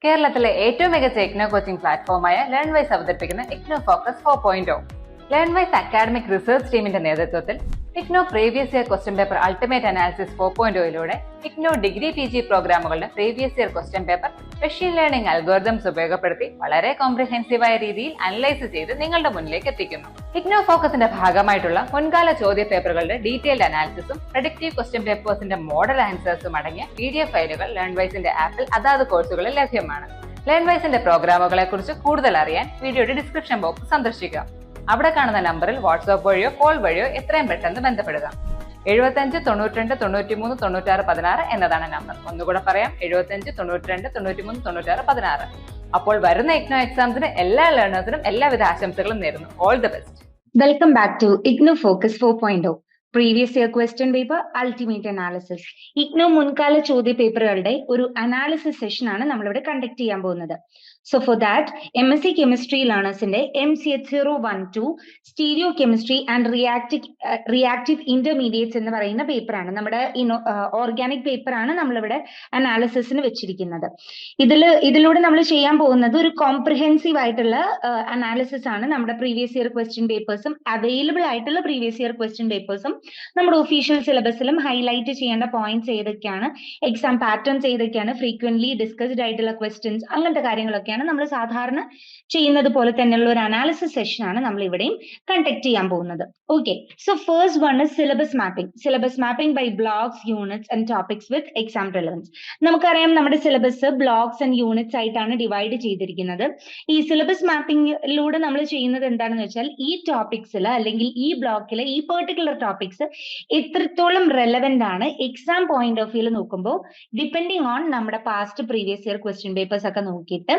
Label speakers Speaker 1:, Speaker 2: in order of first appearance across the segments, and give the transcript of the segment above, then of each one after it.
Speaker 1: കേരളത്തിലെ ഏറ്റവും മികച്ച ഇഗ്നോ കോച്ചിംഗ് പ്ലാറ്റ്ഫോമായ ലേൺവൈസ് അവതരിപ്പിക്കുന്ന IGNOU focus 4.0. Learnwise academic research ടീമിന്റെ നേതൃത്വത്തിൽ IGNOU previous year question paper ultimate analysis 4.0യിലൂടെ ഇഗ്നോ ഡിഗ്രി PG പ്രോഗ്രാമുകളുടെ previous year question paper machine learning algorithms ഉപയോഗപ്പെടുത്തി വളരെ കോംപ്രിഹെൻസീവായ രീതിയിൽ അനലൈസ് ചെയ്ത് നിങ്ങളുടെ മുന്നിലേക്ക് എത്തിക്കുന്നു. ഇഗ്നോ ഫോക്കസിന്റെ ഭാഗമായിട്ടുള്ള മുൻകാല ചോദ്യ പേപ്പറുകളുടെ ഡീറ്റെയിൽഡ് അനാലിസിസും പ്രഡിക്റ്റീവ് ക്വസ്റ്റ്യൻ പേപ്പേഴ്സിന്റെ മോഡൽ ആൻസേഴ്സും അടങ്ങിയ PDF ഫയലുകൾ ലേൺവൈസിന്റെ ആപ്പിൽ അതാത് കോഴ്സുകളിൽ ലഭ്യമാണ്. ലേൺവൈസിന്റെ പ്രോഗ്രാമുകളെ കുറിച്ച് കൂടുതൽ അറിയാൻ വീഡിയോയുടെ ഡിസ്ക്രിപ്ഷൻ ബോക്സ് സന്ദർശിക്കുക. അവിടെ കാണുന്ന നമ്പറിൽ വാട്സ്ആപ്പ് വഴിയോ കോൾ വഴിയോ എത്രയും പെട്ടെന്ന് ബന്ധപ്പെടുക. 75 92 93 96 16 എന്നതാണ് നമ്പർ. ഒന്നുകൂടെ പറയാം, 75 92 93 96 16. അപ്പോൾ വരുന്ന ഇഗ്നോ എക്സാംസിന് എല്ലാ ലേണേഴ്സിനും എല്ലാവിധ ആശംസകളും നേരുന്നു. All the best.
Speaker 2: Welcome back to IGNOU focus 4.0 previous year question paper ultimate analysis. IGNOU മുൻകാല ചോദ്യ പേപ്പറുകളുടെ ഒരു അനാലിസിസ് സെഷൻ ആണ് നമ്മളിവിടെ കണ്ടക്ട് ചെയ്യാൻ പോകുന്നത്. So for that MSc chemistry ലേണേഴ്സിന്റെ MCH012 stereo chemistry and reactive intermediates എന്ന് പറയുന്ന പേപ്പറാണ്, നമ്മുടെ ഓർഗാനിക് പേപ്പറാണ് നമ്മളിവിടെ അനാലിസിസിന് വെച്ചിരിക്കുന്നത്. ഇതിലൂടെ നമ്മൾ ചെയ്യാൻ പോകുന്നത് ഒരു കോംപ്രിഹെൻസീവ് ആയിട്ടുള്ള അനാലിസിസ് ആണ്. നമ്മുടെ പ്രീവിയസ് ഇയർ ക്വസ്റ്റ്യൻ പേപ്പേഴ്സും അവൈലബിൾ ആയിട്ടുള്ള പ്രീവിയസ് ഇയർ ക്വസ്റ്റ്യൻ പേപ്പേഴ്സും നമ്മുടെ ഒഫീഷ്യൽ സിലബസിലും ഹൈലൈറ്റ് ചെയ്യേണ്ട പോയിന്റ്സ് ഏതൊക്കെയാണ്, എക്സാം പാറ്റേൺസ് ഏതൊക്കെയാണ്, ഫ്രീക്വന്റ്ലി ഡിസ്കസ്ഡ് ആയിട്ടുള്ള ക്വസ്റ്റ്യൻസ്, അങ്ങനത്തെ കാര്യങ്ങളൊക്കെയാണ് നമ്മൾ സാധാരണ ചെയ്യുന്നത് പോലെ തന്നെയുള്ള ഒരു അനാലിസിസ് സെഷൻ ആണ് നമ്മൾ ഇവിടെയും കണ്ടക്ട് ചെയ്യാൻ പോകുന്നത്. Okay, so first one is syllabus mapping by blocks, units and topics with exam relevance. നമുക്കറിയാം നമ്മുടെ സിലബസ് ബ്ലോക്സ് ആൻഡ് യൂണിറ്റ്സ് ആയിട്ടാണ് ഡിവൈഡ് ചെയ്തിരിക്കുന്നത്. ഈ സിലബസ് മാപ്പിംഗിലൂടെ നമ്മൾ ചെയ്യുന്നത് എന്താണെന്ന് വെച്ചാൽ ഈ ടോപ്പിക്സിൽ അല്ലെങ്കിൽ ഈ ബ്ലോക്കിലെ ഈ പെർട്ടിക്കുലർ ടോപ്പിക്സ് എത്രത്തോളം റെലവെന്റ് ആണ് എക്സാം പോയിന്റ് ഓഫ് വ്യൂല് നോക്കുമ്പോൾ, ഡിപ്പെൻഡിങ് ഓൺ നമ്മുടെ past previous year question papers ഒക്കെ നോക്കിയിട്ട്,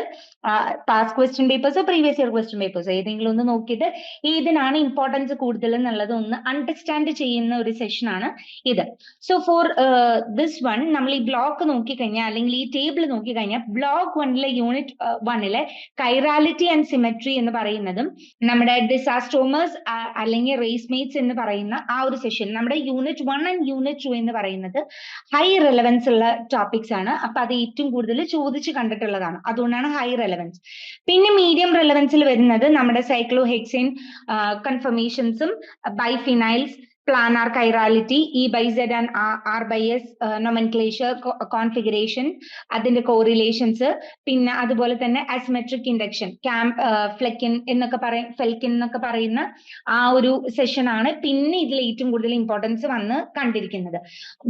Speaker 2: പാസ്റ്റ് ക്വസ്റ്റ്യൻ പേപ്പേഴ്സോ പ്രീവിയസ് ഇയർ ക്വസ്റ്റ്യൻ പേപ്പേഴ്സോ ഏതെങ്കിലും ഒന്ന് നോക്കിയിട്ട് ഏതിനാണ് ഇമ്പോർട്ടൻസ് കൂടുതൽ എന്നുള്ളത് ഒന്ന് അണ്ടർസ്റ്റാൻഡ് ചെയ്യുന്ന ഒരു സെഷൻ ആണ് ഇത്. സോ ഫോർ ദിസ് വൺ നമ്മൾ ഈ ബ്ലോക്ക് നോക്കിക്കഴിഞ്ഞാൽ അല്ലെങ്കിൽ ഈ ടേബിൾ നോക്കിക്കഴിഞ്ഞാൽ ബ്ലോക്ക് 1ലെ യൂണിറ്റ് 1ലെ കൈറാലിറ്റി ആൻഡ് സിമെട്രി എന്ന് പറയുന്നതും നമ്മുടെ ഡിസാസ്റ്റോമേഴ്സ് അല്ലെങ്കിൽ റേസ്മേറ്റ്സ് എന്ന് പറയുന്ന ആ ഒരു സെഷൻ, നമ്മുടെ യൂണിറ്റ് 1 ആൻഡ് യൂണിറ്റ് 2 എന്ന് പറയുന്നത് ഹൈ റെലവൻസ് ഉള്ള ടോപ്പിക്സ് ആണ്. അപ്പൊ അത് ഏറ്റവും കൂടുതൽ ചോദിച്ച് കണ്ടിട്ടുള്ളതാണ്, അതുകൊണ്ടാണ് ഹൈ റെലവൻസ്. പിന്നെ മീഡിയം റെലവൻസിൽ വരുന്നത് നമ്മുടെ സൈക്ലോഹെക്സേൻ കൺഫർമേഷൻസും ബൈഫിനൈൽസ്, planar chirality, E/Z and R/S nomenclature, configuration, അതിന്റെ കോറിലേഷൻസ്, പിന്നെ അതുപോലെ തന്നെ അസിമെട്രിക് ഇൻഡക്ഷൻ, ഫെൽക്കിൻ എന്നൊക്കെ പറയുന്ന ആ ഒരു സെഷൻ ആണ് പിന്നെ ഇതിൽ ഏറ്റവും കൂടുതൽ ഇമ്പോർട്ടൻസ് വന്ന് കണ്ടിരിക്കുന്നത്.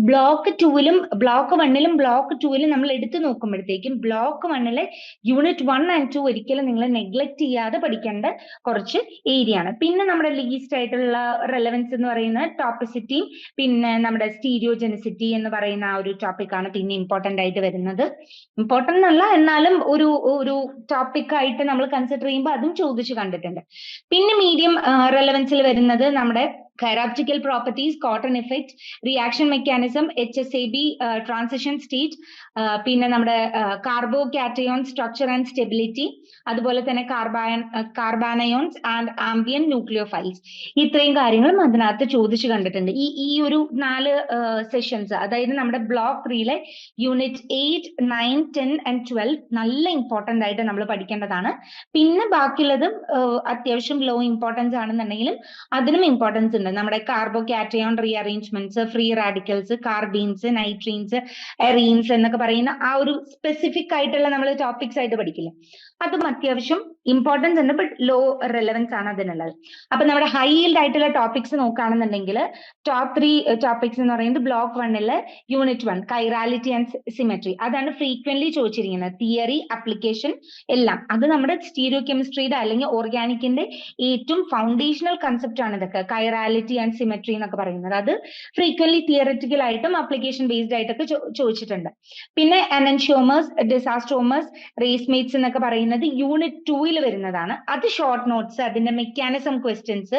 Speaker 2: ബ്ലോക്ക് 2ലും ബ്ലോക്ക് 1ലും ബ്ലോക്ക് 2ലും നമ്മൾ എടുത്തു നോക്കുമ്പോഴത്തേക്കും ബ്ലോക്ക് 1ലെ യൂണിറ്റ് 1 ആൻഡ് 2 ഒരിക്കലും നിങ്ങൾ നെഗ്ലക്ട് ചെയ്യാതെ പഠിക്കേണ്ട കുറച്ച് ഏരിയ ആണ്. പിന്നെ നമ്മുടെ ലീസ്റ്റ് ആയിട്ടുള്ള റെലവൻസ് എന്ന് പറയുന്നത് ടോപ്പിസിറ്റി, പിന്നെ നമ്മുടെ സ്റ്റീരിയോജെനിസിറ്റി എന്ന് പറയുന്ന ആ ഒരു ടോപ്പിക് ആണ് പിന്നെ ഇമ്പോർട്ടന്റ് ആയിട്ട് വരുന്നത്. ഇമ്പോർട്ടന്റ് അല്ല എന്നാലും ഒരു ടോപ്പിക് ആയിട്ട് നമ്മൾ കൺസിഡർ ചെയ്യുമ്പോൾ അതും ചോദിച്ചു കണ്ടിട്ടുണ്ട്. പിന്നെ മീഡിയം റെലവൻസിൽ വരുന്നത് നമ്മുടെ chiroptical properties, cotton effect, reaction mechanism, HSAB, transition state, പിന്നെ നമ്മുടെ carbo cation structure and stability, അതുപോലെ തന്നെ കാർബാനയോൺസ് ആൻഡ് ആംബിയൻ ന്യൂക്ലിയോഫൈൽസ്. ഇത്രയും കാര്യങ്ങളും അതിനകത്ത് ചോദിച്ചു കണ്ടിട്ടുണ്ട്. ഈ ഒരു 4 സെഷൻസ്, അതായത് നമ്മുടെ ബ്ലോക്ക് 3ലെ യൂണിറ്റ് 8, 9, 10 and 12 നല്ല ഇമ്പോർട്ടന്റ് ആയിട്ട് നമ്മൾ പഠിക്കേണ്ടതാണ്. പിന്നെ ബാക്കിയുള്ളതും അത്യാവശ്യം ലോ ഇമ്പോർട്ടൻസ് ആണെന്നുണ്ടെങ്കിലും അതിനും ഇമ്പോർട്ടൻസ് ഉണ്ട്. നമ്മുടെ കാർബോ കാറ്റയോൺ റീഅറേഞ്ച്മെന്റ്സ്, ഫ്രീ റാഡിക്കൽസ്, കാർബീൻസ്, നൈട്രീൻസ്, എറീൻസ് എന്നൊക്കെ പറയുന്ന ആ ഒരു സ്പെസിഫിക് ആയിട്ടുള്ള നമ്മൾ ടോപ്പിക്സ് ആയിട്ട് പഠിക്കില്ല, അതും അത്യാവശ്യം ഇമ്പോർട്ടൻസ് ഉണ്ട്, ബട്ട് ലോ റെലവൻസ് ആണ് അതിനുള്ളത്. അപ്പൊ നമ്മുടെ ഹൈ ഈൽഡ് ആയിട്ടുള്ള ടോപ്പിക്സ് നോക്കുകയാണെന്നുണ്ടെങ്കിൽ ടോപ്പ് 3 ടോപ്പിക്സ് എന്ന് പറയുന്നത് ബ്ലോക്ക് 1ലെ യൂണിറ്റ് 1 കൈറാലിറ്റി ആൻഡ് സിമെട്രി, അതാണ് ഫ്രീക്വന്റ്ലി ചോദിച്ചിരിക്കുന്നത്. തിയറി, അപ്ലിക്കേഷൻ എല്ലാം അത് നമ്മുടെ സ്റ്റീരിയോ കെമിസ്ട്രിയുടെ അല്ലെങ്കിൽ ഓർഗാനിക്കിന്റെ ഏറ്റവും ഫൗണ്ടേഷണൽ കൺസെപ്റ്റ് ആണ് ഇതൊക്കെ. കൈറാലിറ്റി ആൻഡ് സിമെട്രി എന്നൊക്കെ പറയുന്നത് അത് ഫ്രീക്വന്റ്ലി തിയററ്റിക്കൽ ആയിട്ടും അപ്ലിക്കേഷൻ ബേസ്ഡ് ആയിട്ടൊക്കെ ചോദിച്ചിട്ടുണ്ട്. പിന്നെ അനൻഷ്യോമേഴ്സ്, ഡിസാസ്റ്റോമേഴ്സ്, റേസ്മേറ്റ്സ് എന്നൊക്കെ പറയുന്നത് യൂണിറ്റ് 2ൽ വരുന്നതാണ്. അത് ഷോർട്ട് നോട്ട്സ്, അതിന്റെ മെക്കാനിസം ക്വസ്റ്റ്യൻസ്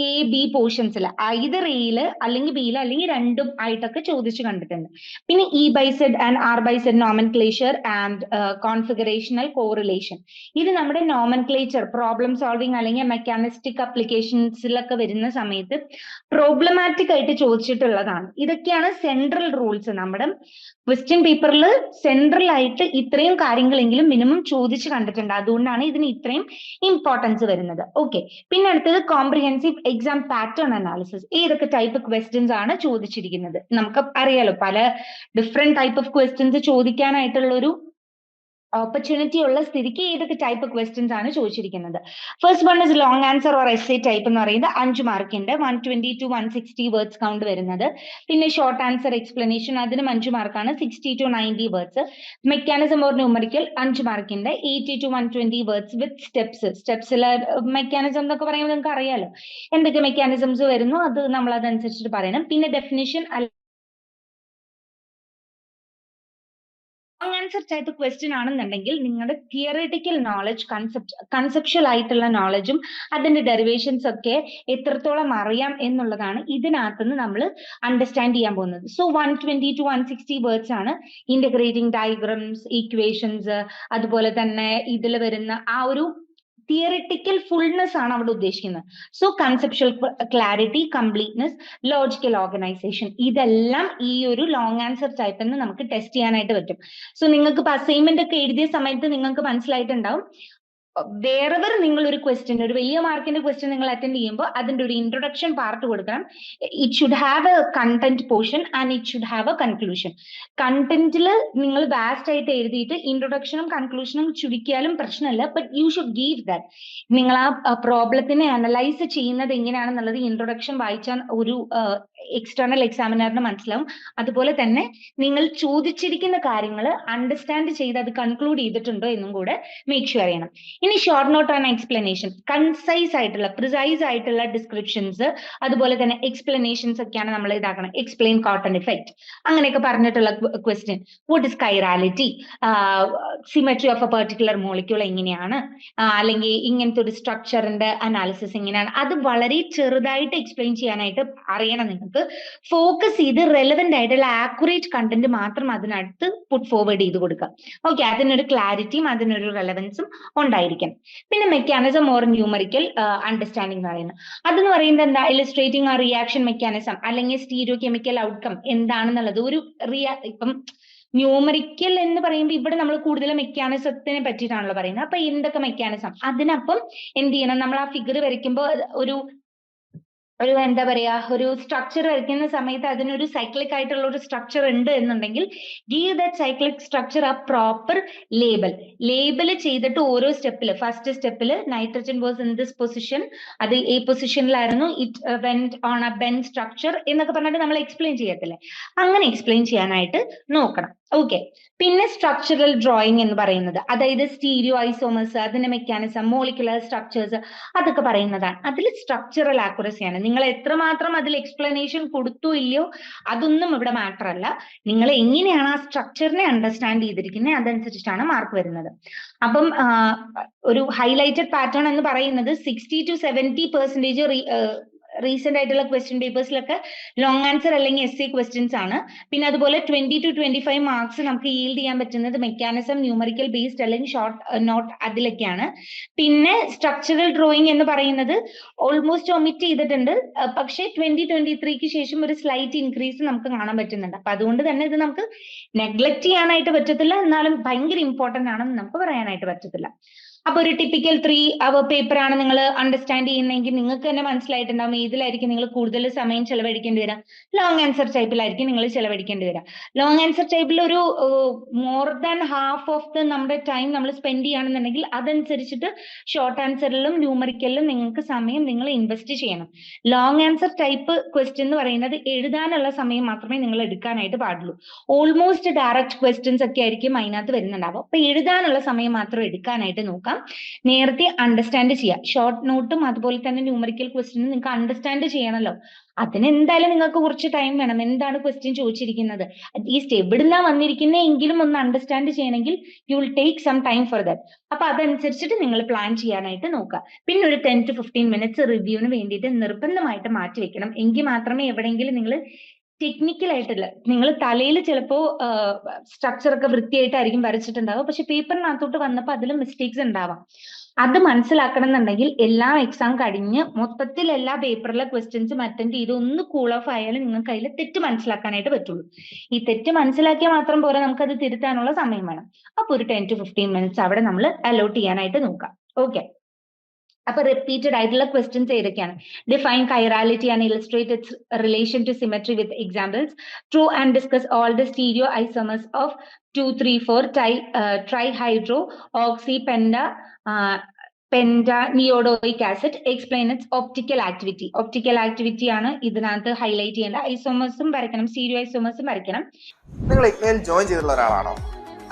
Speaker 2: A-B പോർഷൻസിൽ ഐദർ എയിൽ അല്ലെങ്കിൽ ബിയിൽ അല്ലെങ്കിൽ രണ്ടും ആയിട്ടൊക്കെ ചോദിച്ചു കണ്ടിട്ടുണ്ട്. പിന്നെ E/Z and R/Z nomenclature and കോൺഫിഗറേഷണൽ correlation, ഇത് നമ്മുടെ നോമൻക്ലേച്ചർ പ്രോബ്ലം സോൾവിങ് അല്ലെങ്കിൽ മെക്കാനിസ്റ്റിക് അപ്ലിക്കേഷൻസിലൊക്കെ വരുന്ന സമയത്ത് സമയത്ത് പ്രോബ്ലമാറ്റിക് ആയിട്ട് ചോദിച്ചിട്ടുള്ളതാണ്. ഇതൊക്കെയാണ് സെൻട്രൽ റൂൾസ്. നമ്മുടെ ക്വസ്റ്റ്യൻ പേപ്പറിൽ സെൻട്രൽ ആയിട്ട് ഇത്രയും കാര്യങ്ങളെങ്കിലും മിനിമം ചോദിച്ചു കണ്ടിട്ടുണ്ട്. അതുകൊണ്ടാണ് ഇതിന് ഇത്രയും ഇമ്പോർട്ടൻസ് വരുന്നത്. ഓക്കെ, പിന്നെ അടുത്തത് കോംപ്രിഹെൻസീവ് എക്സാം പാറ്റേൺ അനാലിസിസ്. ഏതൊക്കെ ടൈപ്പ് ക്വസ്റ്റ്യൻസ് ആണ് ചോദിച്ചിരിക്കുന്നത്? നമുക്ക് അറിയാലോ, പല ഡിഫറെന്റ് ടൈപ്പ് ഓഫ് ക്വസ്റ്റ്യൻസ് ചോദിക്കാനായിട്ടുള്ള ഒരു ഓപ്പർച്യൂണിറ്റി ഉള്ള സ്ഥിതിക്ക് ഏതൊക്കെ ടൈപ്പ് ക്വസ്റ്റ്യൻസ് ആണ് ചോദിച്ചിരിക്കുന്നത്? First one is long answer or essay type എന്ന് പറയുന്നത് 5 മാർക്കിന്റെ 120 to 160 വേർഡ്സ് കൗണ്ട് വരുന്നത്. പിന്നെ ഷോർട്ട് ആൻസർ എക്സ്പ്ലനേഷൻ, അതിനും 5 മാർക്കാണ്, 60 to 90 words. Mechanism or numerical 5 മാർക്കിന്റെ 80 to 120 വേർഡ്സ് വിത്ത് സ്റ്റെപ്സിലെ മെക്കാനിസം എന്നൊക്കെ പറയുമ്പോൾ നിങ്ങൾക്ക് അറിയാലോ എന്തൊക്കെ മെക്കാനിസംസ് വരുന്നു, അത് നമ്മൾ അതനുസരിച്ചിട്ട് പറയണം. പിന്നെ ഡെഫിനിഷൻ ആൻസർ ടൈപ്പ് ക്വസ്റ്റ്യൻ ആണെന്നുണ്ടെങ്കിൽ നിങ്ങളുടെ തിയറിറ്റിക്കൽ നോളജ്, കൺസെപ്ഷ്യൽ ആയിട്ടുള്ള നോളജും അതിന്റെ ഡെറിവേഷൻസ് ഒക്കെ എത്രത്തോളം അറിയാം എന്നുള്ളതാണ് ഇതിനകത്തുനിന്ന് നമ്മൾ അണ്ടർസ്റ്റാൻഡ് ചെയ്യാൻ പോകുന്നത്. സോ 120 to 160 വേർഡ്സ് ആണ് ഇന്റഗ്രേറ്റിംഗ് ഡയഗ്രംസ്, ഈക്വേഷൻസ്, അതുപോലെ തന്നെ ഇതിൽ വരുന്ന ആ ഒരു തിയറിറ്റിക്കൽ ഫുൾനെസ് ആണ് അവിടെ ഉദ്ദേശിക്കുന്നത്. So conceptual clarity, completeness, logical organisation, ഇതെല്ലാം ഈ ഒരു ലോങ് ആൻസർ ടൈപ്പിന് നമുക്ക് ടെസ്റ്റ് ചെയ്യാനായിട്ട് പറ്റും. സോ നിങ്ങൾക്ക് ഇപ്പൊ അസൈൻമെന്റ് ഒക്കെ എഴുതിയ സമയത്ത് നിങ്ങൾക്ക് മനസ്സിലായിട്ടുണ്ടാവും, വേറെവർ നിങ്ങൾ ഒരു ക്വസ്റ്റ്യൻ, ഒരു വലിയ മാർക്കിന്റെ ക്വസ്റ്റ്യൻ നിങ്ങൾ അറ്റൻഡ് ചെയ്യുമ്പോൾ അതിന്റെ ഒരു ഇൻട്രൊഡക്ഷൻ പാർട്ട് കൊടുക്കണം. It should have a content portion and it should have a conclusion. കണ്ടന്റിൽ നിങ്ങൾ വാസ്റ്റ് ആയിട്ട് എഴുതിയിട്ട് ഇൻട്രൊഡക്ഷനും കൺക്ലൂഷനും ചുരുക്കിയാലും പ്രശ്നമില്ല, but you should give that. നിങ്ങൾ ആ പ്രോബ്ലത്തിനെ അനലൈസ് ചെയ്യുന്നത് എങ്ങനെയാണെന്നുള്ളത് ഇൻട്രൊഡക്ഷൻ വായിച്ചാൽ ഒരു എക്സ്റ്റേണൽ എക്സാമിനറിന് മനസ്സിലാവും. അതുപോലെ തന്നെ നിങ്ങൾ ചോദിച്ചിരിക്കുന്ന കാര്യങ്ങൾ അണ്ടർസ്റ്റാൻഡ് ചെയ്ത് അത് കൺക്ലൂഡ് ചെയ്തിട്ടുണ്ടോ എന്നും കൂടെ മേക്ക് ഷുവർ ചെയ്യണം. ഇനി short note and explanation, concise ആയിട്ടുള്ള, പ്രിസൈസ് ആയിട്ടുള്ള ഡിസ്ക്രിപ്ഷൻസ്, അതുപോലെ തന്നെ എക്സ്പ്ലനേഷൻസ് ഒക്കെയാണ് നമ്മൾ ഇതാക്കണം. എക്സ്പ്ലെയിൻ കോട്ട് ആൻഡ് ഇഫക്റ്റ്, അങ്ങനെയൊക്കെ പറഞ്ഞിട്ടുള്ള question. What is chirality, symmetry of A particular molecule എങ്ങനെയാണ്, അല്ലെങ്കിൽ ഇങ്ങനത്തെ ഒരു സ്ട്രക്ചറിന്റെ അനാലിസിസ് എങ്ങനെയാണ്, അത് വളരെ ചെറുതായിട്ട് എക്സ്പ്ലെയിൻ ചെയ്യാനായിട്ട് അറിയണം. നിങ്ങൾക്ക് ഫോക്കസ് ചെയ്ത് റെലവെന്റ് ആയിട്ടുള്ള ആക്യുറേറ്റ് കണ്ടന്റ് മാത്രം അതിനടുത്ത് പുട്ട് ഫോർവേഡ് ചെയ്ത് കൊടുക്കുക. ഓക്കെ, അതിനൊരു ക്ലാരിറ്റിയും അതിനൊരു റെലവൻസും ഉണ്ടായിരിക്കും. പിന്നെ മെക്കാനിസം ഓർ ന്യൂമറിക്കൽ അണ്ടർസ്റ്റാൻഡിംഗ് എന്ന് പറയുന്നത്, അതെന്ന് പറയുന്നത് എന്താ, ഇലസ്ട്രേറ്റിംഗ് ആ റിയാക്ഷൻ മെക്കാനിസം അല്ലെങ്കിൽ സ്റ്റീരിയോ കെമിക്കൽ ഔട്ട്കം എന്താണെന്നുള്ളത് ഒരു ഇപ്പം ന്യൂമറിക്കൽ എന്ന് പറയുമ്പോൾ ഇവിടെ നമ്മൾ കൂടുതൽ മെക്കാനിസത്തിനെ പറ്റിയിട്ടാണല്ലോ പറയുന്നത്. അപ്പൊ എന്തൊക്കെ മെക്കാനിസം, അതിനപ്പം എന്ത് ചെയ്യണം, നമ്മൾ ആ ഫിഗർ വരയ്ക്കുമ്പോൾ ഒരു എന്താ പറയാ, ഒരു സ്ട്രക്ചർ വരയ്ക്കുന്ന സമയത്ത് അതിനൊരു സൈക്ലിക് ആയിട്ടുള്ള ഒരു സ്ട്രക്ചർ ഉണ്ട് എന്നുണ്ടെങ്കിൽ ഗീവ് ദാറ്റ് സൈക്ലിക് സ്ട്രക്ചർ ആ പ്രോപ്പർ ലേബൽ ചെയ്തിട്ട് ഓരോ സ്റ്റെപ്പിൽ, ഫസ്റ്റ് സ്റ്റെപ്പിൽ nitrogen was in this position, അത് ഈ പൊസിഷനിലായിരുന്നു, it went on a bent structure എന്നൊക്കെ പറഞ്ഞിട്ട് നമ്മൾ എക്സ്പ്ലെയിൻ ചെയ്യത്തില്ലേ, അങ്ങനെ എക്സ്പ്ലെയിൻ ചെയ്യാനായിട്ട് നോക്കണം. ഓക്കെ, പിന്നെ സ്ട്രക്ചറൽ ഡ്രോയിങ് എന്ന് പറയുന്നത്, അതായത് സ്റ്റീരിയോ ഐസോമേഴ്സ്, അതിന്റെ മെക്കാനിസം, മോളിക്കുലർ സ്ട്രക്ചേഴ്സ്, അതൊക്കെ പറയുന്നതാണ്. അതിൽ സ്ട്രക്ചറൽ ആക്യുറസിയാണ്. നിങ്ങൾ എത്രമാത്രം അതിൽ എക്സ്പ്ലനേഷൻ കൊടുത്തു ഇല്ലയോ അതൊന്നും ഇവിടെ മാറ്റർ അല്ല, നിങ്ങൾ എങ്ങനെയാണ് ആ സ്ട്രക്ചറിനെ അണ്ടർസ്റ്റാൻഡ് ചെയ്തിരിക്കുന്നത് അതനുസരിച്ചാണ് മാർക്ക് വരുന്നത്. അപ്പം ഒരു ഹൈലൈറ്റഡ് പാറ്റേൺ എന്ന് പറയുന്നത് 60 to 70% റീസെന്റ് ആയിട്ടുള്ള ക്വസ്റ്റ്യൻ പേപ്പേഴ്സിലൊക്കെ ലോങ് ആൻസർ അല്ലെങ്കിൽ എസ് എ ക്വസ്റ്റ്യൻസ് ആണ്. പിന്നെ അതുപോലെ 20 to 25 മാർക്സ് നമുക്ക് ഈൽഡ് ചെയ്യാൻ പറ്റുന്നത് മെക്കാനിസം, ന്യൂമറിക്കൽ ബേസ്ഡ് അല്ലെങ്കിൽ ഷോർട്ട് നോട്ട് അതിലൊക്കെയാണ്. പിന്നെ സ്ട്രക്ചറൽ ഡ്രോയിങ് എന്ന് പറയുന്നത് ഓൾമോസ്റ്റ് ഒമിറ്റ് ചെയ്തിട്ടുണ്ട്, പക്ഷേ 2023 ശേഷം ഒരു സ്ലൈറ്റ് ഇൻക്രീസ് നമുക്ക് കാണാൻ പറ്റുന്നുണ്ട്. അപ്പൊ അതുകൊണ്ട് തന്നെ ഇത് നമുക്ക് നെഗ്ലക്ട് ചെയ്യാനായിട്ട് പറ്റത്തില്ല, എന്നാലും ഭയങ്കര ഇമ്പോർട്ടന്റ് ആണെന്ന് നമുക്ക് പറയാനായിട്ട് പറ്റത്തില്ല. അപ്പൊ ഒരു ടിപ്പിക്കൽ 3 hour പേപ്പർ ആണ് നിങ്ങൾ അണ്ടർസ്റ്റാൻഡ് ചെയ്യുന്നതെങ്കിൽ നിങ്ങൾക്ക് തന്നെ മനസ്സിലായിട്ടുണ്ടാവും ഏതിലായിരിക്കും നിങ്ങൾ കൂടുതൽ സമയം ചെലവഴിക്കേണ്ടി വരാം. ലോങ് ആൻസർ ടൈപ്പിലായിരിക്കും നിങ്ങൾ ചെലവഴിക്കേണ്ടി വരാം. ലോങ് ആൻസർ ടൈപ്പിൽ ഒരു more than half of the നമ്മുടെ ടൈം നമ്മൾ സ്പെൻഡ് ചെയ്യുകയാണെന്നുണ്ടെങ്കിൽ അതനുസരിച്ചിട്ട് ഷോർട്ട് ആൻസറിലും ന്യൂമറിക്കലിലും നിങ്ങൾക്ക് സമയം നിങ്ങൾ ഇൻവെസ്റ്റ് ചെയ്യണം. ലോങ് ആൻസർ ടൈപ്പ് ക്വസ്റ്റ്യൻ എന്ന് പറയുന്നത് എഴുതാനുള്ള സമയം മാത്രമേ നിങ്ങൾ എടുക്കാനായിട്ട് പാടുള്ളൂ. ഓൾമോസ്റ്റ് ഡയറക്റ്റ് ക്വസ്റ്റ്യൻസ് ഒക്കെ ആയിരിക്കും അതിനകത്ത് വരുന്നുണ്ടാവും. അപ്പൊ എഴുതാനുള്ള സമയം മാത്രം എടുക്കാനായിട്ട് നോക്കാം. നേരത്തെ അണ്ടർസ്റ്റാൻഡ് ചെയ്യാം. ഷോർട്ട് നോട്ടും അതുപോലെ തന്നെ ന്യൂമറിക്കൽ ക്വസ്റ്റ്യനും നിങ്ങൾക്ക് അണ്ടർസ്റ്റാൻഡ് ചെയ്യണമല്ലോ. അതിന് എന്തായാലും നിങ്ങൾക്ക് കുറച്ച് ടൈം വേണം. എന്താണ് ക്വസ്റ്റ്യൻ ചോദിച്ചിരിക്കുന്നത്, അറ്റ്ലീസ്റ്റ് എവിടുന്നാ വന്നിരിക്കുന്നത് എങ്കിലും ഒന്ന് അണ്ടർസ്റ്റാൻഡ് ചെയ്യണമെങ്കിൽ you will take some time for that. അപ്പൊ അതനുസരിച്ചിട്ട് നിങ്ങൾ പ്ലാൻ ചെയ്യാനായിട്ട് നോക്കുക. പിന്നെ ഒരു 10 to 15 minutes റിവ്യൂവിന് വേണ്ടിയിട്ട് നിർബന്ധമായിട്ട് മാറ്റി വെക്കണം. എങ്കിൽ മാത്രമേ എവിടെയെങ്കിലും നിങ്ങൾ ടെക്നിക്കൽ ആയിട്ടുള്ള, നിങ്ങൾ തലയിൽ ചിലപ്പോ സ്ട്രക്ചർ ഒക്കെ വൃത്തിയായിട്ടായിരിക്കും വരച്ചിട്ടുണ്ടാവുക, പക്ഷെ പേപ്പറിനകത്തോട്ട് വന്നപ്പോൾ അതിൽ മിസ്റ്റേക്സ് ഉണ്ടാവാം. അത് മനസ്സിലാക്കണം എന്നുണ്ടെങ്കിൽ എല്ലാ എക്സാം കഴിഞ്ഞ് മൊത്തത്തിൽ എല്ലാ പേപ്പറിലെ ക്വസ്റ്റ്യൻസും അറ്റൻഡ് ചെയ്ത് ഒന്ന് കൂൾ ഓഫ് ആയാലും നിങ്ങൾക്ക് അതിൽ തെറ്റ് മനസ്സിലാക്കാനായിട്ട് പറ്റുള്ളൂ. ഈ തെറ്റ് മനസ്സിലാക്കിയാൽ മാത്രം പോരാ, നമുക്കത് തിരുത്താനുള്ള സമയം വേണം. അപ്പൊ ഒരു 10 to 15 minutes അവിടെ നമ്മൾ അലോട്ട് ചെയ്യാനായിട്ട് നോക്കാം. ഓക്കെ, അപ്പൊ റിപ്പീറ്റഡ് ആയിട്ടുള്ള ക്വസ്റ്റ്യൻസ് ഏതൊക്കെയാണ്? Define chirality and illustrate its relation to symmetry with examples. Draw and discuss all the stereo isomers of 2, 3, 4 trihydroxy pentanedioic acid. Explain its optical activity. Optical activity ആണ് ഇതിനകത്ത് highlight ചെയ്യേണ്ട. ഐസോമേഴ്സും വരയ്ക്കണം, stereo ഐസോമേഴ്സും വരയ്ക്കണം.
Speaker 3: നിങ്ങൾ ഇഗ്നോയിൽ join ചെയ്തിട്ടുള്ള ഒരാളാണോ?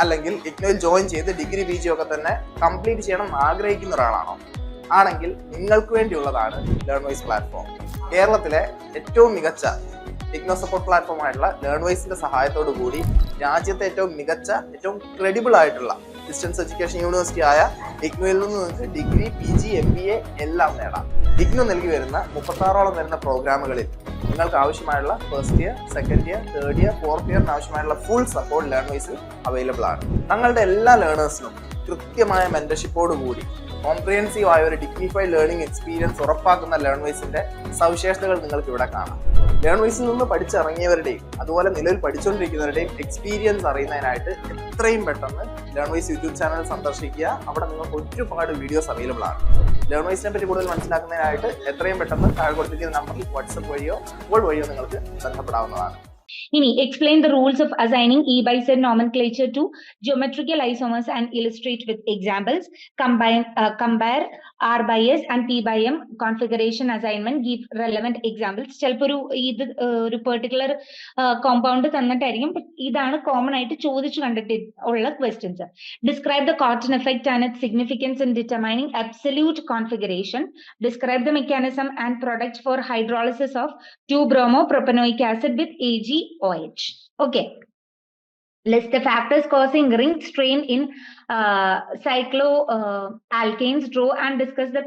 Speaker 3: അല്ലെങ്കിൽ ഇഗ്നോയിൽ join ചെയ്ത് degree PG ഒക്കെ തന്നെ കംപ്ലീറ്റ് ചെയ്യണം ആഗ്രഹിക്കുന്ന ഒരാളാണോ? ആണെങ്കിൽ നിങ്ങൾക്ക് വേണ്ടിയുള്ളതാണ് ലേൺവൈസ് പ്ലാറ്റ്ഫോം. കേരളത്തിലെ ഏറ്റവും മികച്ച ഇഗ്നോ സപ്പോർട്ട് പ്ലാറ്റ്ഫോം ആയിട്ടുള്ള ലേൺവൈസിന്റെ സഹായത്തോടു കൂടി രാജ്യത്തെ ഏറ്റവും മികച്ച, ഏറ്റവും ക്രെഡിബിൾ ആയിട്ടുള്ള ഡിസ്റ്റൻസ് എഡ്യൂക്കേഷൻ യൂണിവേഴ്സിറ്റി ആയ ഇഗ്നോയിൽ നിന്ന് നിങ്ങൾക്ക് ഡിഗ്രി PG MBA എല്ലാം നേടാം. ഇഗ്നോ നൽകി വരുന്ന 36ഓളം വരുന്ന പ്രോഗ്രാമുകളിൽ നിങ്ങൾക്ക് ആവശ്യമായുള്ള first year, second year, third year, fourth ഇയറിന് ആവശ്യമായുള്ള ഫുൾ സപ്പോർട്ട് ലേൺവൈസിൽ അവൈലബിൾ ആണ്. ഞങ്ങളുടെ എല്ലാ ലേണേഴ്സിനും കൃത്യമായ മെന്റർഷിപ്പോട് കൂടി കോംപ്രിഹെൻസീവ് ആയ ഒരു ഡിഗ്നിഫൈഡ് ലേണിംഗ് എക്സ്പീരിയൻസ് ഉറപ്പാക്കുന്ന ലേൺവൈസിന്റെ സവിശേഷതകൾ നിങ്ങൾക്ക് ഇവിടെ കാണാം. ലേൺവൈസിൽ നിന്ന് പഠിച്ചിറങ്ങിയവരുടെയും അതുപോലെ നിലവിൽ പഠിച്ചുകൊണ്ടിരിക്കുന്നവരുടെയും എക്സ്പീരിയൻസ് അറിയുന്നതിനായിട്ട് എത്രയും പെട്ടെന്ന് ലേൺവൈസ് യൂട്യൂബ് ചാനൽ സന്ദർശിക്കുക. അവിടെ നിങ്ങൾക്ക് ഒരുപാട് വീഡിയോസ് അവൈലബിൾ ആണ്. ലേൺവൈസിനെ പറ്റി കൂടുതൽ മനസ്സിലാക്കുന്നതിനായിട്ട് എത്രയും പെട്ടെന്ന് താഴെ കൊടുത്തിരിക്കുന്ന നമ്പറിൽ വാട്സപ്പ് വഴിയോ കോൾ വഴിയോ നിങ്ങൾക്ക് ബന്ധപ്പെടാവുന്നതാണ്.
Speaker 2: ഇനി explain the rules of assigning E by Z nomenclature to geometrical isomers and illustrate with examples. Compare R by S and P by M configuration assignment. Give relevant examples. ചിലപ്പോൾ ഒരു particular compound തന്നിട്ടായിരിക്കും. ഇതാണ് common ആയിട്ട് ചോദിച്ചു കണ്ടിട്ട് ഉള്ള questions. Describe the cotton effect and it's significance in determining absolute configuration. Describe the mechanism and product four hydrolysis of 2-bromopropanoic acid with AgOH. Okay. List the factors causing ring strain in cycloalkanes. Draw and discuss the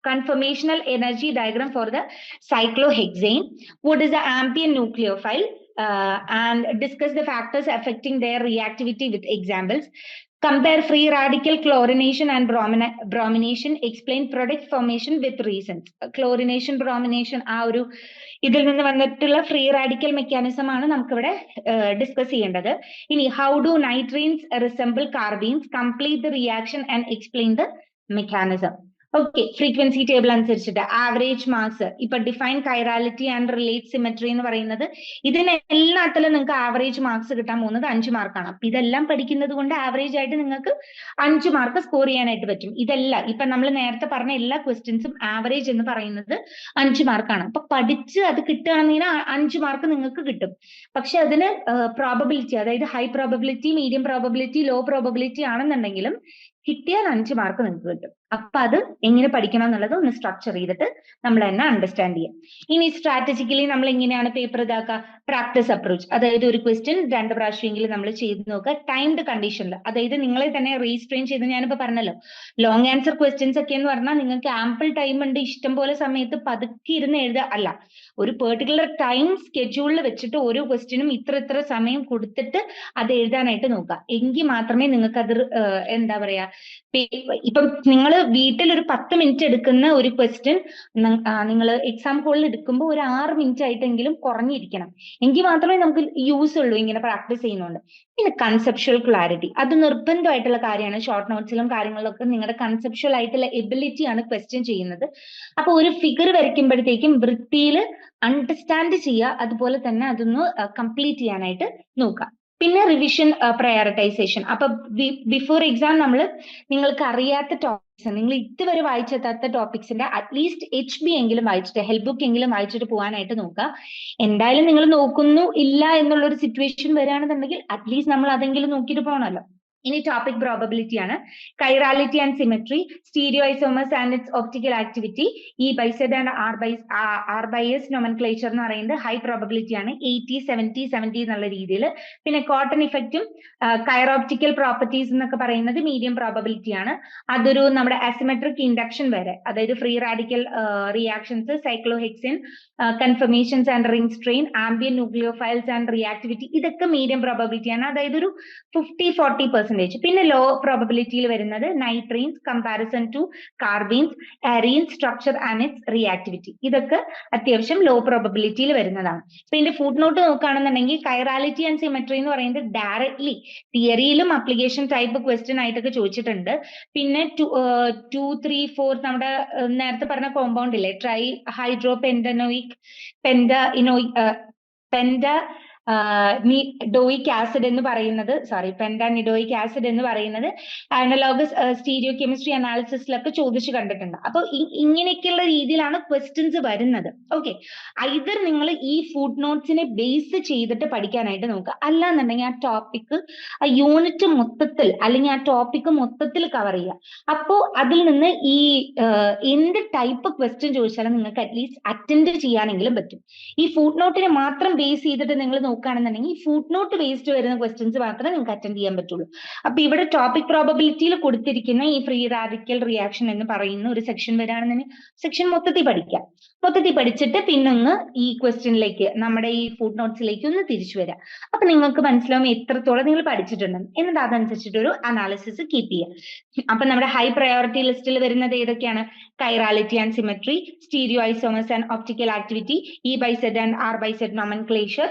Speaker 2: conformational energy diagram for the cyclohexane. What is the ambient nucleophile? And discuss the factors affecting their reactivity with examples. Compare free radical chlorination and bromination. Explain product formation with reasons. Chlorination, bromination ആ ഒരു ഇതിൽ നിന്ന് വന്നിട്ടുള്ള free radical mechanism ആണ് നമുക്കിവിടെ ഡിസ്കസ് ചെയ്യേണ്ടത്. ഇനി how do nitrenes resemble carbenes? Complete the reaction and explain the mechanism. Okay, frequency table അനുസരിച്ചിട്ട് ആവറേജ് മാർക്സ്. ഇപ്പൊ define chirality and relate symmetry എന്ന് പറയുന്നത് ഇതിനെല്ലാത്തിലും നിങ്ങൾക്ക് ആവറേജ് മാർക്സ് കിട്ടാൻ പോകുന്നത് 5 മാർക്കാണ്. അപ്പൊ ഇതെല്ലാം പഠിക്കുന്നത് കൊണ്ട് ആവറേജ് ആയിട്ട് നിങ്ങൾക്ക് 5 മാർക്ക് സ്കോർ ചെയ്യാനായിട്ട് പറ്റും. ഇതെല്ലാം ഇപ്പൊ നമ്മൾ നേരത്തെ പറഞ്ഞ എല്ലാ ക്വസ്റ്റ്യൻസും ആവറേജ് എന്ന് പറയുന്നത് 5 മാർക്കാണ്. അപ്പൊ പഠിച്ച് അത് കിട്ടുകയാണെങ്കിൽ 5 മാർക്ക് നിങ്ങൾക്ക് കിട്ടും. പക്ഷെ അതിന് പ്രോബബിലിറ്റി, അതായത് high probability, medium probability, low probability ആണെന്നുണ്ടെങ്കിലും കിട്ടിയാൽ 5 മാർക്ക് നിങ്ങൾക്ക് കിട്ടും. അപ്പൊ അത് എങ്ങനെ പഠിക്കണം എന്നുള്ളത് ഒന്ന് സ്ട്രക്ചർ ചെയ്തിട്ട് നമ്മൾ തന്നെ അണ്ടർസ്റ്റാൻഡ് ചെയ്യാം. ഇനി സ്ട്രാറ്റജിക്കലി നമ്മൾ എങ്ങനെയാണ് പേപ്പർ ഇതാക്കുക? പ്രാക്ടീസ് അപ്രോച്ച്, അതായത് ഒരു ക്വസ്റ്റ്യൻ 2 പ്രാവശ്യമെങ്കിലും നമ്മൾ ചെയ്ത് നോക്കുക. ടൈംഡ് കണ്ടീഷനിൽ, അതായത് നിങ്ങളെ തന്നെ റീസ്ട്രെയിൻ ചെയ്ത്, ഞാനിപ്പോ പറഞ്ഞല്ലോ ലോങ് ആൻസർ ക്വസ്റ്റ്യൻസ് ഒക്കെ എന്ന് പറഞ്ഞാൽ നിങ്ങൾക്ക് ആംപിൾ ടൈം ഉണ്ട്, ഇഷ്ടം പോലെ സമയത്ത് പതുക്കി ഇരുന്ന് എഴുതുക അല്ല. ഒരു പെർട്ടിക്കുലർ ടൈം സ്കെഡ്യൂളിൽ വെച്ചിട്ട് ഓരോ ക്വസ്റ്റ്യനും ഇത്ര സമയം കൊടുത്തിട്ട് അത് എഴുതാനായിട്ട് നോക്കുക. എങ്കിൽ മാത്രമേ നിങ്ങൾക്ക് അത് എന്താ പറയാ, ഇപ്പം നിങ്ങൾ വീട്ടിൽ ഒരു 10 മിനിറ്റ് എടുക്കുന്ന ഒരു ക്വസ്റ്റ്യൻ നിങ്ങൾ എക്സാം ഹോളിൽ എടുക്കുമ്പോൾ ഒരു 6 മിനിറ്റ് ആയിട്ടെങ്കിലും കുറഞ്ഞിരിക്കണം. എങ്കിൽ മാത്രമേ നമുക്ക് യൂസ് ഉള്ളൂ ഇങ്ങനെ പ്രാക്ടീസ് ചെയ്യുന്നുണ്ട്. പിന്നെ കൺസെപ്ച്വൽ ക്ലാരിറ്റി, അത് നിർബന്ധമായിട്ടുള്ള കാര്യമാണ്. ഷോർട്ട് നോട്ട്സിലും കാര്യങ്ങളിലൊക്കെ നിങ്ങളുടെ കൺസെപ്ച്വൽ ആയിട്ടുള്ള എബിലിറ്റി ആണ് ക്വസ്റ്റ്യൻ ചെയ്യുന്നത്. അപ്പൊ ഒരു ഫിഗർ വരയ്ക്കുമ്പോഴത്തേക്കും വൃത്തിയിൽ അണ്ടർസ്റ്റാൻഡ് ചെയ്യുക, അതുപോലെ തന്നെ അതൊന്ന് കംപ്ലീറ്റ് ചെയ്യാനായിട്ട് നോക്കുക. പിന്നെ റിവിഷൻ പ്രയോറിറ്റൈസേഷൻ. അപ്പൊ ബിഫോർ എക്സാം നിങ്ങൾക്ക് അറിയാത്ത ടോപ്പിക്സ്, നിങ്ങൾ ഇതുവരെ വായിച്ചെത്താത്ത ടോപ്പിക്സിന്റെ അറ്റ്ലീസ്റ്റ് HB എങ്കിലും വായിച്ചിട്ട്, ഹെൽപ്പ് ബുക്ക് എങ്കിലും വായിച്ചിട്ട് പോകാനായിട്ട് നോക്കുക. എന്തായാലും നിങ്ങൾ നോക്കുന്നു ഇല്ല എന്നുള്ള ഒരു സിറ്റുവേഷൻ വരികയാണെന്നുണ്ടെങ്കിൽ അറ്റ്ലീസ്റ്റ് നമ്മൾ അതെങ്കിലും നോക്കിയിട്ട് പോകണമല്ലോ. ഇനി ടോപ്പിക് പ്രോബബിലിറ്റി ആണ്. Chirality and symmetry, stereo isomers and it's optical activity, E by Z and R by S nomenclature എന്ന് പറയുന്നത് ഹൈ പ്രോബബിലിറ്റി ആണ്, 80-70 എന്നുള്ള രീതിയിൽ. പിന്നെ കോട്ടൺ ഇഫക്റ്റും കൈറോപ്റ്റിക്കൽ പ്രോപ്പർട്ടീസ് എന്നൊക്കെ പറയുന്നത് മീഡിയം പ്രോബബിലിറ്റി ആണ്. അതൊരു നമ്മുടെ അസിമെട്രിക് ഇൻഡക്ഷൻ വരെ, അതായത് free radical reactions, cyclohexene, conformations and ring strain, ambident nucleophiles and reactivity, ഇതൊക്കെ മീഡിയം പ്രോബബിലിറ്റി ആണ്. അതായത് ഒരു 50-40% പെർസെന്റേജ്. പിന്നെ ലോ പ്രോബബിലിറ്റിയിൽ വരുന്നത് nitrenes comparison to carbenes, arene structure and its reactivity. ഇതൊക്കെ അത്യാവശ്യം ലോ പ്രോബബിലിറ്റിയിൽ വരുന്നതാണ്. ഇപ്പൊ ഇതിന്റെ ഫുട് നോട്ട് നോക്കുകയാണെന്നുണ്ടെങ്കിൽ കൈറാലിറ്റി ആൻഡ് സിമെട്രി എന്ന് പറയുന്നത് ഡയറക്ട്ലി തിയറിയിലും അപ്ലിക്കേഷൻ ടൈപ്പ് ക്വസ്റ്റ്യൻ ആയിട്ടൊക്കെ ചോദിച്ചിട്ടുണ്ട്. പിന്നെ 2, 3, 4 നമ്മുടെ നേരത്തെ പറഞ്ഞ കോമ്പൗണ്ട് ഇല്ലേ, ട്രൈ ഹൈഡ്രോ പെൻഡനോയിക് ഡോയിക് ആസിഡ് എന്ന് പറയുന്നത്, പെൻഡാനിഡോയിക് ആസിഡ് എന്ന് പറയുന്നത് അനലോഗസ് സ്റ്റീരിയോ കെമിസ്ട്രി അനാലിസിസിലൊക്കെ ചോദിച്ചു കണ്ടിട്ടുണ്ട്. അപ്പൊ ഇങ്ങനെയൊക്കെയുള്ള രീതിയിലാണ് ക്വസ്റ്റ്യൻസ് വരുന്നത്. ഓക്കെ, ഐദർ നിങ്ങൾ ഈ ഫുട് നോട്ട്സിനെ ബേസ് ചെയ്തിട്ട് പഠിക്കാനായിട്ട് നോക്കുക, അല്ലാന്നുണ്ടെങ്കിൽ ആ ടോപ്പിക് ആ യൂണിറ്റ് മൊത്തത്തിൽ അല്ലെങ്കിൽ ആ ടോപ്പിക് മൊത്തത്തിൽ കവർ ചെയ്യുക. അപ്പോ അതിൽ നിന്ന് ഈ എന്ത് ടൈപ്പ് ക്വസ്റ്റ്യൻ ചോദിച്ചാലും നിങ്ങൾക്ക് അറ്റ്ലീസ്റ്റ് അറ്റൻഡ് ചെയ്യാനെങ്കിലും പറ്റും. ഈ ഫുട് നോട്ടിനെ മാത്രം ബേസ് ചെയ്തിട്ട് നിങ്ങൾ നോക്കുകയാണെന്നുണ്ടെങ്കിൽ ഈ ഫുട് നോട്ട് ബേസ്ഡ് വരുന്ന ക്വസ്റ്റ്യൻസ് മാത്രമേ നിങ്ങൾക്ക് അറ്റൻഡ് ചെയ്യാൻ പറ്റുള്ളൂ. അപ്പൊ ഇവിടെ ടോപ്പിക് പ്രോബബിലിറ്റിയിൽ കൊടുത്തിരിക്കുന്ന ഈ ഫ്രീ റാഡിക്കൽ റിയാക്ഷൻ എന്ന് പറയുന്ന ഒരു സെക്ഷൻ വരികയാണെന്നുണ്ടെങ്കിൽ സെക്ഷൻ മൊത്തത്തിൽ പഠിക്കാം. മൊത്തത്തിൽ പഠിച്ചിട്ട് പിന്നൊന്ന് ഈ ക്വസ്റ്റ്യനിലേക്ക് നമ്മുടെ ഈ ഫുട് നോട്ട്സിലേക്ക് ഒന്ന് തിരിച്ചു വരാം. അപ്പൊ നിങ്ങൾക്ക് മനസ്സിലാവും എത്രത്തോളം നിങ്ങൾ പഠിച്ചിട്ടുണ്ടെന്ന്. എന്നിട്ട് അതനുസരിച്ചിട്ട് ഒരു അനാലിസിസ് കീപ്പ് ചെയ്യുക. അപ്പൊ നമ്മുടെ ഹൈ പ്രയോറിറ്റി ലിസ്റ്റിൽ വരുന്നത് ഏതൊക്കെയാണ്? Chirality and symmetry, stereo isomers and optical activity, E/Z and R/Z nomenclature,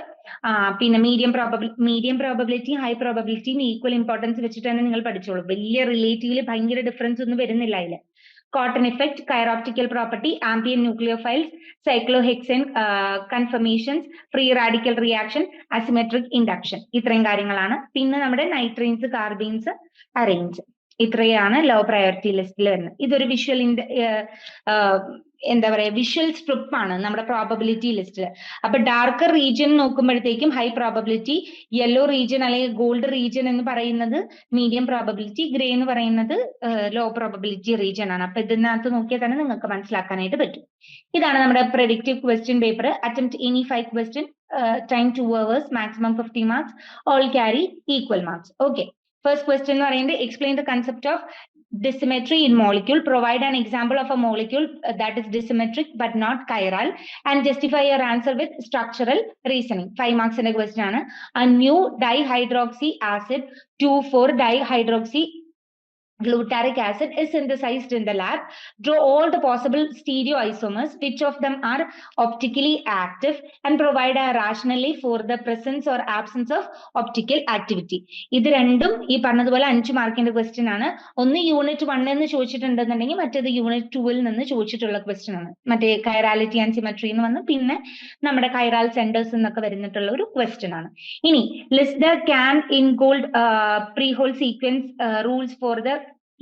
Speaker 2: പിന്നെ മീഡിയം പ്രോബബിലിറ്റി ഹൈ പ്രോബബിലിറ്റിയും ഈക്വൽ ഇമ്പോർട്ടൻസ് വെച്ചിട്ട് തന്നെ നിങ്ങൾ പഠിച്ചോളൂ. വലിയ റിലേറ്റീവ്ലി ഭയങ്കര ഡിഫറൻസ് ഒന്നും വരുന്നില്ല അതില്. Cotton effect, chiroptical property, ambident nucleophiles, cyclohexane conformations, free radical reaction, asymmetric induction, ഇത്രയും കാര്യങ്ങളാണ്. പിന്നെ നമ്മുടെ നൈട്രീൻസ്, കാർബീൻസ്, അറേഞ്ച്, ഇത്രയാണ് ലോ പ്രയോറിറ്റി ലിസ്റ്റിൽ വരുന്നത്. ഇതൊരു വിഷ്വൽ സ്ട്രിപ്പ് ആണ് നമ്മുടെ പ്രോബബിലിറ്റി ലിസ്റ്റിൽ. അപ്പൊ ഡാർക്കർ റീജിയൻ നോക്കുമ്പോഴത്തേക്കും ഹൈ പ്രോബബിലിറ്റി, യെല്ലോ റീജിയൻ അല്ലെങ്കിൽ ഗോൾഡ് റീജിയൻ എന്ന് പറയുന്നത് മീഡിയം പ്രോബബിലിറ്റി, ഗ്രേ എന്ന് പറയുന്നത് ലോ പ്രോബബിലിറ്റി റീജിയൻ ആണ്. അപ്പൊ ഇതിനകത്ത് നോക്കിയാൽ തന്നെ നിങ്ങൾക്ക് മനസ്സിലാക്കാനായിട്ട് പറ്റും. ഇതാണ് നമ്മുടെ predictive question paper. Attempt any 5 question, time 2 hours, maximum 50 marks, all carry equal marks. Okay. First question എന്ന് പറയുന്നത് explain the concept of dissymmetry in molecule, provide an example of a molecule that is dissymmetric but not chiral, and justify your answer with structural reasoning. 5 marks in a question ആണ്. A new dihydroxy acid 2,4-dihydroxy glutaric acid is synthesized in the lab. Draw all the possible stereoisomers, which of them are optically active, and provide a rationale for the presence or absence of optical activity. ഇത് രണ്ടും ഈ പറഞ്ഞതുപോലെ 5 മാർക്കിന്റെ question ആണ്. ഒന്ന് unit 1 എന്ന് ചോദിച്ചിട്ടുണ്ടെന്നുണ്ടെങ്കിൽ മറ്റേത് unit 2 നിന്ന് ചോദിച്ചിട്ടുള്ള ക്വസ്റ്റ്യൻ ആണ്. മറ്റേ കൈറാലിറ്റി ആൻഡ് സിമെട്രി എന്ന് വന്ന് പിന്നെ നമ്മുടെ കൈറാൽ സെന്റേഴ്സ് എന്നൊക്കെ വരുന്നിട്ടുള്ള ഒരു ക്വസ്റ്റ്യൻ ആണ്. ഇനി list the can in gold pre-hole sequence rules for the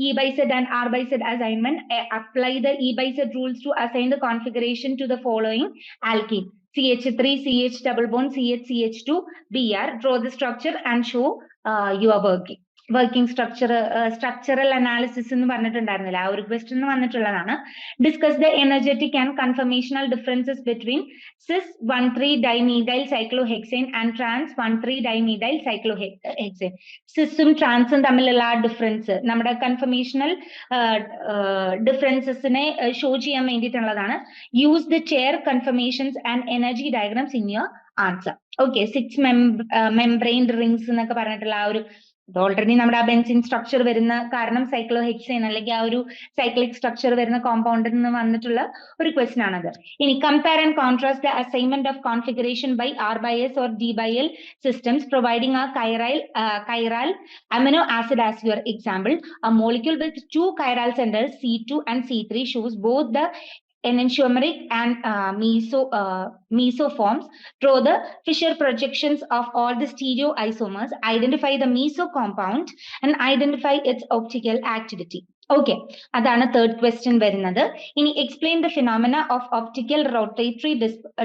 Speaker 2: E/Z and R/Z assignment. Apply the E/Z rules to assign the configuration to the following alkene: CH3, CH double bond, CH, CH2, Br. Draw the structure and show your working structural analysis എന്ന് പറഞ്ഞിട്ടുണ്ടായിരുന്നില്ല, ആ ഒരു question വന്നിട്ടുള്ളതാണ്. Discuss the energetic and conformational differences between cis 1,3-dimethyl cyclohexane and trans 1,3-dimethyl cyclohexane. സിസും ട്രാൻസും തമ്മിലുള്ള ആ difference നമ്മുടെ കൺഫർമേഷണൽ ഡിഫറൻസസിനെ ഷോ ചെയ്യാൻ വേണ്ടിയിട്ടുള്ളതാണ്. Use the chair conformations and energy diagrams in your answer. Okay, 6 membrane rings എന്നൊക്കെ പറഞ്ഞിട്ടുള്ള ആ ഒരു ഓൾറെഡി നമ്മുടെ ആ ബെൻസിൻ സ്ട്രക്ചർ വരുന്ന കാരണം സൈക്ലോഹെക്സേൻ അല്ലെങ്കിൽ ആ ഒരു സൈക്ലിക് സ്ട്രക്ചർ വരുന്ന കോമ്പൗണ്ടിൽ നിന്ന് വന്നിട്ടുള്ള ഒരു ക്വസ്റ്റ്യൻ ആണത്. ഇനി compare and contrast the assignment of configuration by R/S or D/L systems providing a chiral amino acid as your example. A molecule with 2 chiral centers C2 and C3 shows both the enantiomeric and mesoforms. Draw the Fisher projections of all the stereoisomers. Identify the meso compound and identify its optical activity. Okay, അതാണ് third question വരുന്നത്. ഇനി explain the phenomena of optical rotatory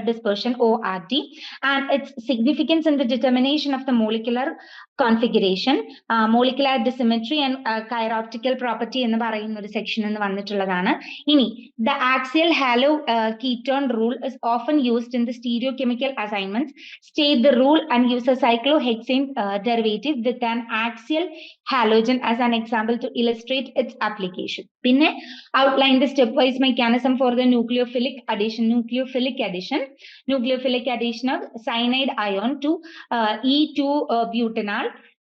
Speaker 2: dispersion ORD and its significance in the determination of the molecular configuration, molecular dissymmetry and chiroptical property എന്ന് പറയുന്ന ഒരു section എന്ന് വന്നിട്ടുള്ളതാണ്. ഇനി the axial halo ketone rule is often used in the stereochemical assignments. State the rule and use a cyclohexane derivative with an axial halogen as an example to illustrate its application. പിന്നെ outline the stepwise mechanism for the nucleophilic addition of cyanide ion to E2 butanol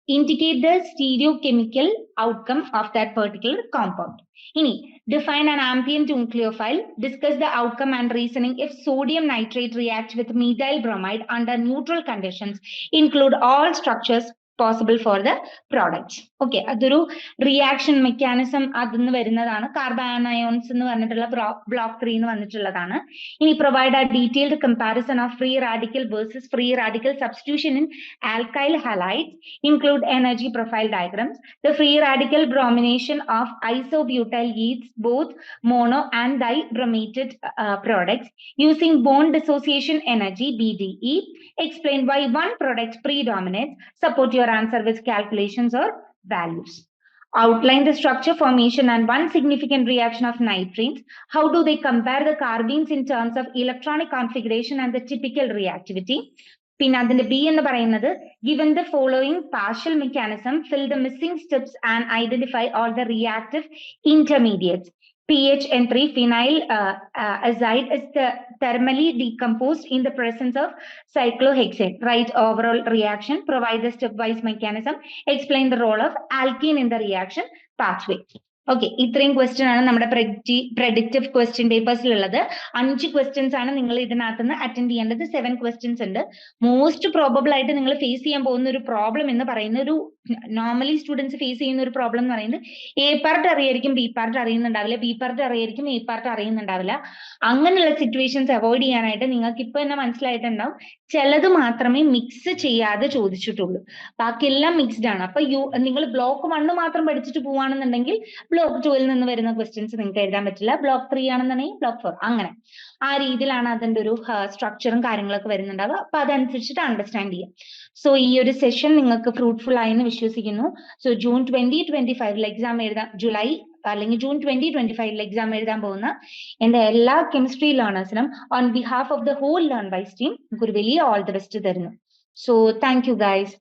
Speaker 2: indicate the stereochemical outcome of that particular compound. Ini, define an ambient nucleophile, discuss the outcome and reasoning if sodium nitrate reacts with methyl bromide under neutral conditions, include all structures possible for the products. Okay, അതൊരു reaction mechanism അതിന്ന് വരുന്നതാണ്. Carbon ions എന്ന് പറഞ്ഞിട്ടുള്ള block 3 എന്ന് വന്നിട്ടുള്ളതാണ്. ഇനി provide a detailed comparison of free radical versus free radical substitution in alkyl halides, include energy profile diagrams. The free radical bromination of isobutyl yields both mono and dibromated products using bond dissociation energy BDE. Explain why one product predominates. Support your answer with calculations or values. Outline the structure, formation and one significant reaction of nitrates. How do they compare the carbenes in terms of electronic configuration and the typical reactivity? പിന്നെ അതിന്റെ B എന്ന് പറയുന്നത് given the following partial mechanism, fill the missing steps and identify all the reactive intermediates. PHN3 phenyl azide is thermally decomposed in the presence of cyclohexane. Write overall reaction, provide the stepwise mechanism, explain the role of alkene in the reaction pathway. Okay, ഇത്രയും question ആണ് നമ്മുടെ predictive question പേപ്പേഴ്സിലുള്ളത്. 5 questions ആണ് നിങ്ങൾ ഇതിനകത്ത് നിന്ന് attend ചെയ്യേണ്ടത്. 7 questions ഉണ്ട്. Most probable ആയിട്ട് നിങ്ങൾ ഫേസ് ചെയ്യാൻ പോകുന്ന ഒരു പ്രോബ്ലം എന്ന് പറയുന്ന ഒരു നോർമലി സ്റ്റുഡൻസ് ഫേസ് ചെയ്യുന്ന ഒരു പ്രോബ്ലം എന്ന് പറയുന്നത് എ പാർട്ട് അറിയായിരിക്കും ബി പാർട്ട് അറിയുന്നുണ്ടാവില്ല, ബി പാർട്ട് അറിയായിരിക്കും എ പാർട്ട് അറിയുന്നുണ്ടാവില്ല. അങ്ങനെയുള്ള സിറ്റുവേഷൻസ് അവോയ്ഡ് ചെയ്യാനായിട്ട് നിങ്ങൾക്ക് ഇപ്പൊ തന്നെ മനസ്സിലായിട്ടുണ്ടാവും ചിലത് മാത്രമേ മിക്സ് ചെയ്യാതെ ചോദിച്ചിട്ടുള്ളൂ, ബാക്കിയെല്ലാം മിക്സ്ഡ് ആണ്. അപ്പൊ നിങ്ങൾ ബ്ലോക്ക് 1 മാത്രം പഠിച്ചിട്ട് പോവാണെന്നുണ്ടെങ്കിൽ ബ്ലോക്ക് 2 നിന്ന് വരുന്ന ക്വസ്റ്റ്യൻസ് നിങ്ങൾക്ക് എഴുതാൻ പറ്റില്ല. ബ്ലോക്ക് 3 ആണെന്നുണ്ടെങ്കിൽ ബ്ലോക്ക് 4 അങ്ങനെ ആ രീതിയിലാണ് അതിന്റെ ഒരു സ്ട്രക്ചറും കാര്യങ്ങളൊക്കെ വരുന്നുണ്ടാവുക. അപ്പൊ അതനുസരിച്ചിട്ട് അണ്ടർസ്റ്റാൻഡ് ചെയ്യാം. സോ ഈ ഒരു സെഷൻ നിങ്ങൾക്ക് ഫ്രൂട്ട്ഫുൾ ആയെന്ന് വിശ്വസിക്കുന്നു. സോ ജൂൺ 2025 എക്സാം എഴുതാൻ, ജൂലൈ അല്ലെങ്കിൽ ജൂൺ 2025 എക്സാം എഴുതാൻ പോകുന്ന എന്റെ എല്ലാ കെമിസ്ട്രി ലേണേഴ്സിനും on behalf of the whole Learnwise team ഒരു വലിയ ഓൾ ദി ബെസ്റ്റ് തരുന്നു. So thank you guys.